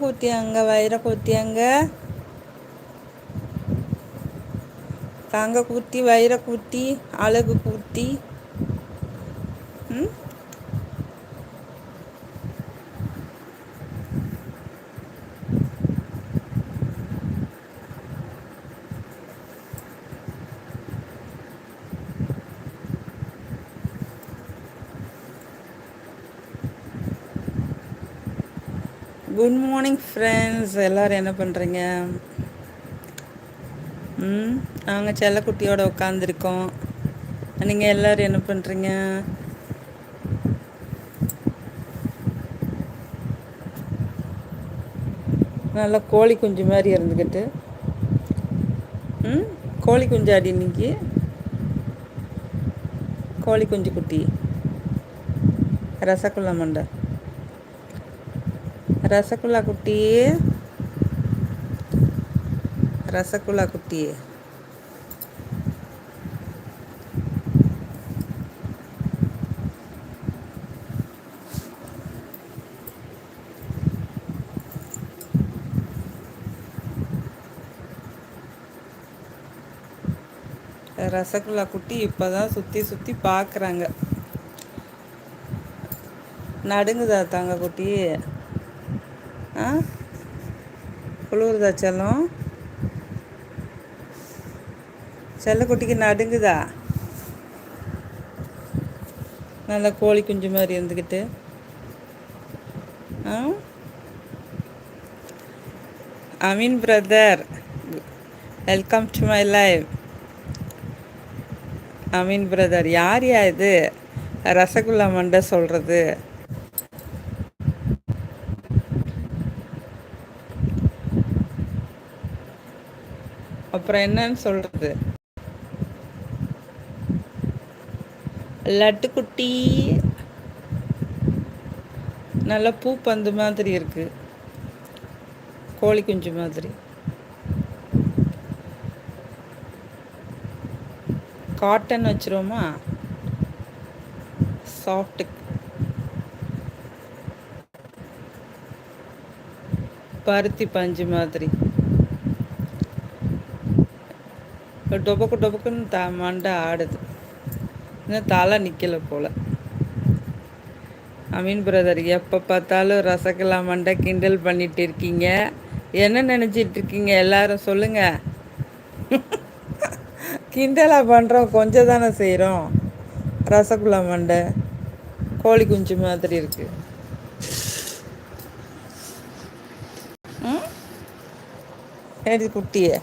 கூத்தியாங்க, வைர கூத்தியாங்க, தங்க கூத்தி, வைர கூத்தி, அழகு கூத்தி. ம். குட் மார்னிங் ஃப்ரெண்ட்ஸ், எல்லோரும் என்ன பண்ணுறீங்க? நாங்கள் செல்லக்குட்டியோட உட்காந்துருக்கோம். நீங்கள் எல்லோரும் என்ன பண்ணுறீங்க? நல்லா கோழி குஞ்சு மாதிரி இருந்துக்கிட்டு. கோழி குஞ்சு அடி இன்னைக்கு. கோழி குஞ்சு குட்டி, ரசகுல்லா மண்டை, ரசகுல்லா குட்டி, ரசகுல்லா குட்டி. ரசகுல்லா குட்டி இப்போ தான் சுற்றி சுற்றி பார்க்குறாங்க. நடுங்குதா தாங்க குட்டி? ஆ, குளிருதா செல்லம்? செல்லக்குட்டிக்கு நடுங்குதா? நல்லா கோழி குஞ்சு மாதிரி இருந்துக்கிட்டு. Ameen brother, welcome to my live. Ameen brother, யார் இது ரசகுல்லா மண்டை சொல்கிறது? அப்புறம் என்னன்னு சொல்கிறது? லட்டு குட்டி நல்லா பூ பந்து மாதிரி இருக்கு, கோழி குஞ்சு மாதிரி. காட்டன் வச்சிருவோமா? சாஃப்ட் பருத்தி பஞ்சு மாதிரி. டொபக்கு டொபக்குன்னு மண்டை ஆடுது. இன்னும் தலை நிற்கலை போல். அமீன் பிரதர், எப்போ பார்த்தாலும் ரசகுல்லா மண்டை கிண்டல் பண்ணிட்டு இருக்கீங்க. என்ன நினச்சிட்டு இருக்கீங்க எல்லாரும் சொல்லுங்கள். கிண்டலாக பண்ணுறோம், கொஞ்சம் தானே செய்கிறோம். ரசகுல்லா மண்டை கோழி குஞ்சு மாதிரி இருக்கு. ஏடி குட்டியே,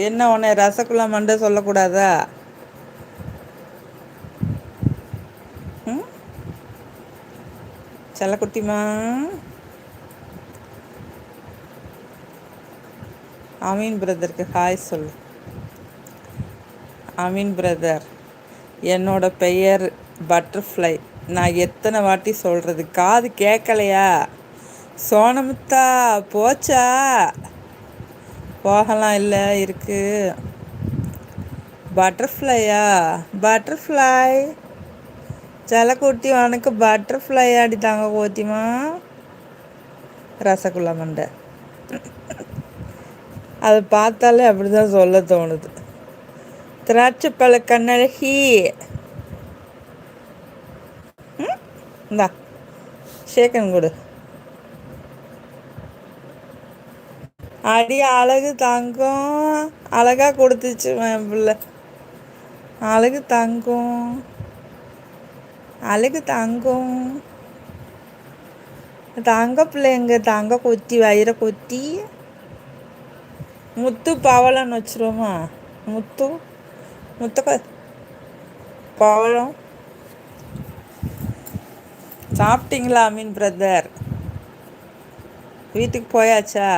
என்ன உன்னை ரசகுல்லா மண்டை சொல்லக்கூடாதா? செல்லக்குட்டிமா, அமீன் பிரதருக்கு ஹாய் சொல்லு. அமீன் பிரதர், என்னோட பெயர் பட்டர்ஃப்ளை. நான் எத்தனை வாட்டி சொல்கிறது, காது கேட்கலையா? சோனமுத்தா போச்சா? போகலாம் இல்லை இருக்கு. பட்டர்ஃப்ளையா? பட்டர்ஃப்ளை செல்லக்குட்டி, உனக்கு பட்டர்ஃப்ளை அடித்தாங்க கோத்திமா. ரசகுல்லா மண்டை அதை பார்த்தாலே அப்படி தான் சொல்ல தோணுது. திராட்சை பழ கண்ணழகி, இந்தா ஷேக்கன் கொடு. அடி அழகு தங்கம், அழகா கொடுத்துச்சு என் பிள்ளை. அழகு தங்கம், அழகு தங்கம், தங்க பிள்ளைங்க, தங்க கொத்தி, வைர கொத்தி. முத்து பவளன்னு வச்சிருவோமா? முத்து முத்த பவளம். சாப்பிட்டீங்களா அமீன் பிரதர்? வீட்டுக்கு போயாச்சா?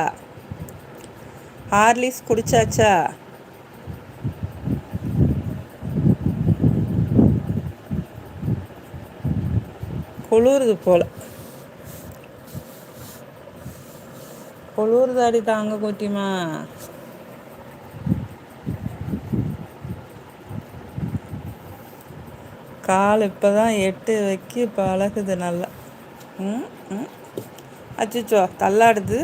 ஹார்லிக்ஸ் குடிச்சாச்சா? குளிருது போல. குளிர்தாடி தாங்க கூட்டிமா. கால் இப்போ தான் 8 வைக்க பழகுது நல்லா. அச்சச்சோ! தள்ளாடுது.